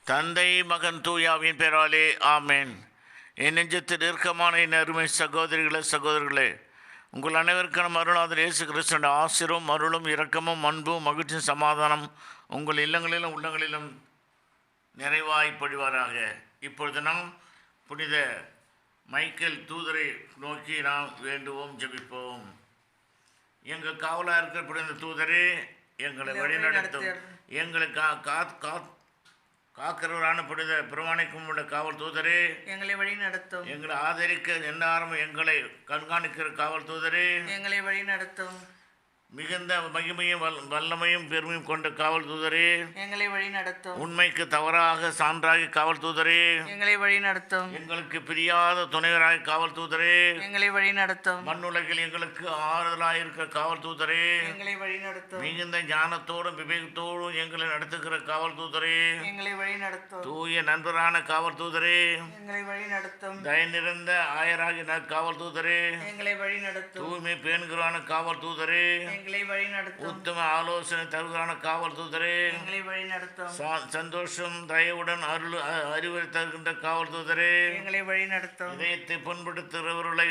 தந்தை மகன் தூயாவின் பெயராலே ஆமேன். என் நெஞ்சத்தில் இறுக்கமான என் அருமை சகோதரிகளே, உங்கள் அனைவருக்கான அருளாளர் இயேசு கிறிஸ்துவின் ஆசீர்வாதம், அருளும், இரக்கமும், அன்பும், மகிழ்ச்சியும், சமாதானம் உங்கள் இல்லங்களிலும் உள்ளங்களிலும் நிறைவாய் பொழிவாராக. இப்பொழுது நாம் புனித மைக்கேல் தூதரை நோக்கி நாம் வேண்டுவோம், ஜெபிப்போம். எங்கள் காவலாக இருக்கிற புனித தூதரே, எங்களை வழிநடத்தும், எங்களை காக்கிறவரான புனித பிரமாணிக்கும் உள்ள காவல் தூதரே, எங்களை வழி நடத்தும். எங்களை ஆதரிக்க எந்நேரம் எங்களை கண்காணிக்கிற காவல் தூதரே, எங்களை வழி நடத்தும். மிகுந்த மகிமையும் வல்லமையும் பெருமையும் கொண்ட காவல் தூதரே, எங்களை வழி நடத்தும். உண்மைக்கு தவறாக சான்றாகி காவல் தூதரே, எங்களை வழி நடத்தும். எங்களுக்கு பிரியாத துணைவராக காவல் தூதரே, எங்களை வழி நடத்தும். மண்ணுலகில் எங்களுக்கு ஆறுதலாக இருக்கிற காவல் தூதரே, எங்களை வழி நடத்தும். மிகுந்த ஞானத்தோடும் விவேகத்தோடும் எங்களை நடத்துகிற காவல் தூதரே, எங்களை வழி நடத்தும். தூய நண்பரான காவல் தூதரே, எங்களை வழி நடத்தும். தய நிறைந்த ஆயராகின காவல் தூதரே, எங்களை வழி நடத்தும். தூய்மை பேணுகிறான காவல் தூதரே, எங்களை வழி நடத்தும். உத்தம ஆலோசனை தருகிறான காவல் தூதரே, எங்களை வழி நடத்தும். சந்தோஷம் தயவுடன் அறிவுரை தருகின்ற காவல் தூதரே, எங்களை வழி நடத்தும். இதயத்தை புண்படுத்துகிறவர்களை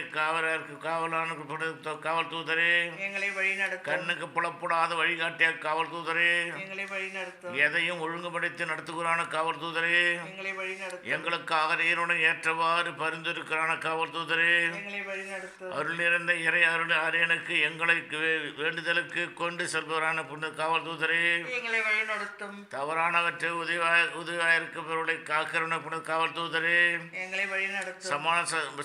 காவலான காவல் தூதரே, எங்களை வழி நடத்தும். கண்ணுக்கு புலப்படாத வழிகாட்டிய காவல் தூதரே, எங்களை வழி நடத்தும். எதையும் ஒழுங்குபடுத்தி நடத்துகிறான காவல் தூதரே, எங்களை வழி நடத்தும். எங்களுக்காக நீருடன் ஏற்றவாறு பரிந்துரைக்கிறான காவல் தூதரே, எங்களை வழி நடத்தும். அருள் நிறைந்த இறை அரியனுக்கு எங்களை வேண்டுதலுக்கு கொண்டு செல்பவரான புனித காவல் தூதரே, எங்களை வழி நடத்தும். தவறானவற்றை உதவியாயிருப்பவர்களை காக்கிறவன புனித காவல் தூதரே, எங்களை வழி நடத்தும்.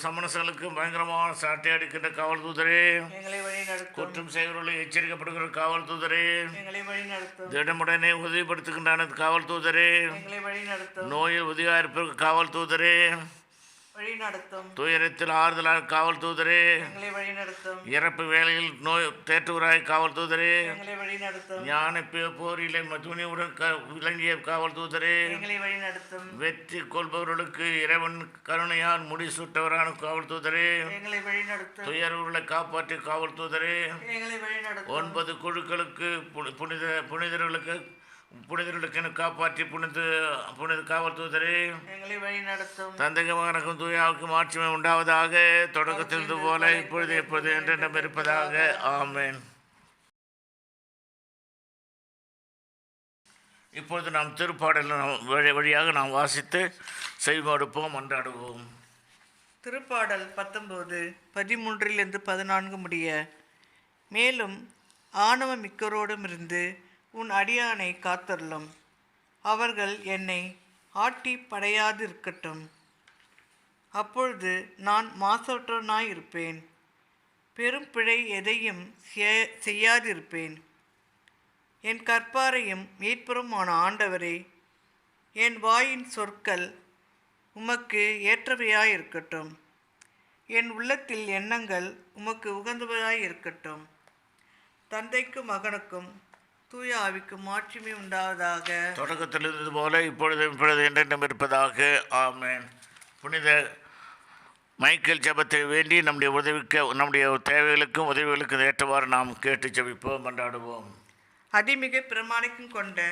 சமணர்களுக்கு பயங்கரமான சாட்டை அடிக்கின்ற காவல் தூதரே, எங்களை வழி நடத்தும். குற்றம் செய்வர்களை எச்சரிக்கப்படுகிற காவல் தூதரே, எங்களை வழி நடத்தும். திடமுடனே உதவிப்படுத்துகின்ற காவல் தூதரே, எங்களை வழி நடத்தும். நோயில் உதவியாயிருப்ப காவல் தூதரே, வழி நடத்தும். துயரத்தில் ஆறுதலாக காவல் தூதரே, எங்களை வழி நடத்தும். இறப்பு வேளையில் நோய் தேற்றுவராய் காவல் தூதரே, எங்களை வழி நடத்தும். ஞான போரிலே துணிவுடன் விளங்கிய காவல் தூதரே, எங்களை வழி நடத்தும். வெற்றி கொள்பவர்களுக்கு இறைவன் கருணையால் முடிசூட்டவரான காவல் தூதரே, எங்களை வழி நடத்தும். துயர்வுகளை காப்பாற்றிய காவல் தூதரே, எங்களை வழி நடத்தும். 9 குழுக்களுக்கு புனிதர்களுக்கு காப்பாற்றி புனித காவல் தூதரே, எங்களை வழி நடத்தும். தந்தைக்கு மகனுக்கும் தூயாவுக்கும் ஆட்சிமை உண்டாவதாக, தொடக்கத்திலிருந்து போல இப்பொழுது எப்பொழுது என்றென்றும் இருப்பதாக. ஆமேன். இப்பொழுது நாம் திருப்பாடல் வழியாக நாம் வாசித்து செய்வடுப்போம், அன்றாடுவோம். திருப்பாடல் 19 13 முடிய. மேலும் ஆணவ மிக்கரோடும் இருந்து உன் அடியானை காத்தருளும். அவர்கள் என்னை ஆட்டி படையாதிருக்கட்டும். அப்பொழுது நான் மாசற்றனாயிருப்பேன், பெரும் பிழை எதையும் செய்யாதிருப்பேன். என் கற்பாரையும் மீட்பருமான ஆண்டவரே, என் வாயின் சொற்கள் உமக்கு ஏற்றவையாயிருக்கட்டும். என் உள்ளத்தில் எண்ணங்கள் உமக்கு உகந்தவையாயிருக்கட்டும். தந்தைக்கும் மகனுக்கும் தூய ஆவிக்கும் மாட்சிமை உண்டாவதாக. தொடக்கத்தில் இருந்தது போல இப்பொழுது என்றென்றும் இருப்பதாக. ஆமேன். புனித மைக்கேல் ஜெபத்தை வேண்டி நம்முடைய தேவைகளுக்கும் உதவிகளுக்கும் ஏற்றவாறு நாம் கேட்டு ஜெபிப்போம், கொண்டாடுவோம். அதிமிக பிரமாணிக்கம் கொண்ட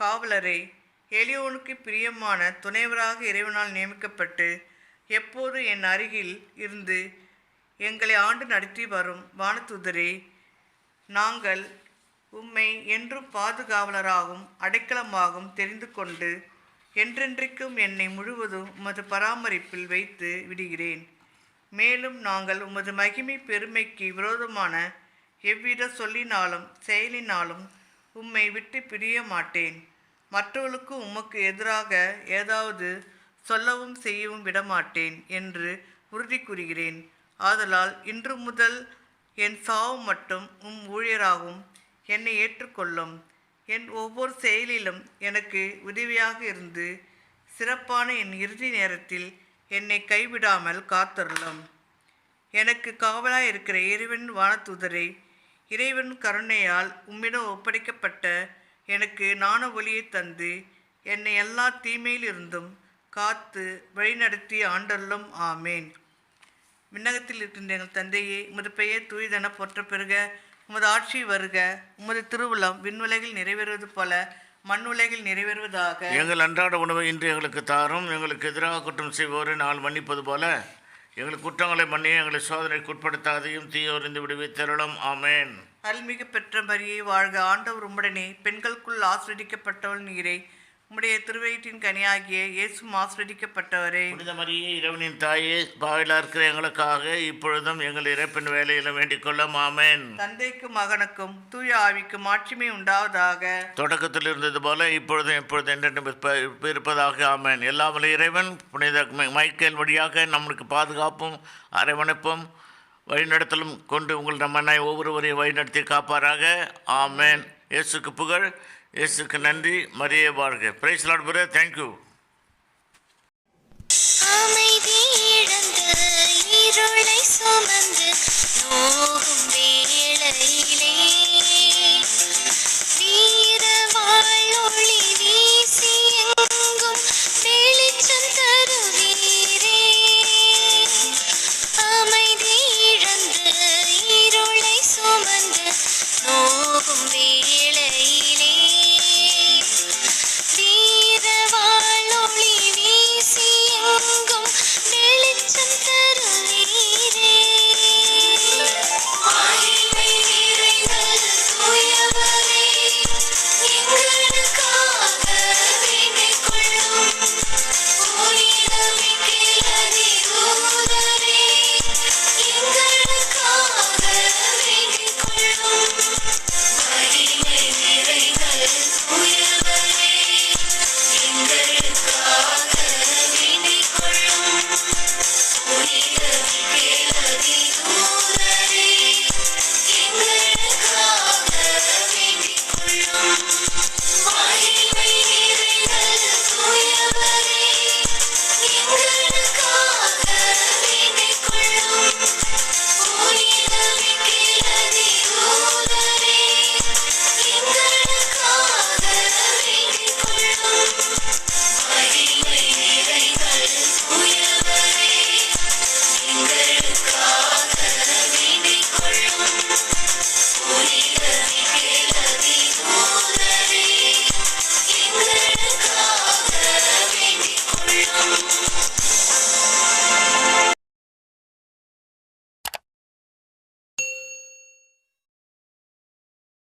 காவலரை, எளியோனுக்கு பிரியமான துணைவராக இறைவனால் நியமிக்கப்பட்டு எப்போது என் அருகில் இருந்து எங்களை ஆண்டு நடத்தி வரும் வானதூதரே, நாங்கள் உம்மை என்றும் பாதுகாவலராகவும் அடைக்கலமாகவும் தெரிந்து கொண்டு என்றென்றைக்கும் என்னை முழுவதும் உமது பராமரிப்பில் வைத்து விடுகிறேன். மேலும் நாங்கள் உமது மகிமை பெருமைக்கு விரோதமான எவ்வித சொல்லினாலும் செயலினாலும் உம்மை விட்டு பிரிய மாட்டேன். மற்றவர்களுக்கு உமக்கு எதிராக ஏதாவது சொல்லவும் செய்யவும் விடமாட்டேன் என்று உறுதி கூறுகிறேன். ஆதலால் இன்று முதல் என் சாவு மட்டும் ஊழியராகவும் என்னை ஏற்றுக்கொள்ளும். என் ஒவ்வொரு செயலிலும் எனக்கு உதவியாக இருந்து சிறப்பான என் இறுதி நேரத்தில் என்னை கைவிடாமல் காத்தருளும். எனக்கு காவலாக இருக்கிற இறைவன் வானதூதரை, இறைவன் கருணையால் உம்மிடம் ஒப்படைக்கப்பட்ட எனக்கு ஞான ஒளியை தந்து என்னை எல்லா தீமையிலிருந்தும் காத்து வழிநடத்தி ஆண்டருளும். ஆமேன். விண்ணகத்தில் இருக்கின்ற எங்கள் தந்தையே, உமது பெயர் தூய்தென போற்ற பெறுக. உமது ஆட்சி வருக. உமது திருவுளம் விண்ணுலகில் நிறைவேறுவது போல மண்ணுலகில் நிறைவேறுவதாக. எங்கள் அன்றாட உணவை இன்று எங்களுக்கு தாரும். எங்களுக்கு எதிராக குற்றம் செய்வோரை நாங்கள் மன்னிப்பது போல எங்கள் குற்றங்களை மன்னியும். எங்களை சோதனைக்கு உட்படுத்தாதையும் தீயோரிந்து விடுவித்தருளும். ஆமேன். அருள்மிகு பெற்ற மரியே வாழ்க, ஆண்டவர் உம்முடனே, பெண்களுக்குள் ஆசிரியப்பட்டவள் நீரே. உம்முடைய திருவயிற்றின் கனியாகிய இயேசுவும் ஆசிரியப்பட்டவரே. புனித மரியே, இறைவனின் தாயே, பாவிலா இருக்கிற எங்களுக்காக இப்பொழுதும் எங்கள் இறப்பின் வேலையிலும் வேண்டிக் கொள்ளும். ஆமேன். தந்தைக்கும் மகனுக்கும் தூய ஆவிக்கும் ஆட்சிமை உண்டாவதாக. தொடக்கத்தில் இருந்தது போல இப்பொழுதும் எப்பொழுதும் என்றென்றும் இருப்பதாக. ஆமேன். எல்லாமல்ல இறைவன் புனித மைக்கேல் வழியாக நம்மளுக்கு பாதுகாப்பும் அரவணைப்பும் வழிநடத்தலும் கொண்டு உங்கள் நம்ம ஒவ்வொருவரையும் வழிநடத்தி காப்பாராக. ஆமேன். இயேசுக்கு புகழ், இயேசுக்கு நன்றி, மரியே வாழ்க. Praise lord brother. தேங்க்யூ. அமைதி இழந்த இருளை சுமந்து நோகும் வேளையிலே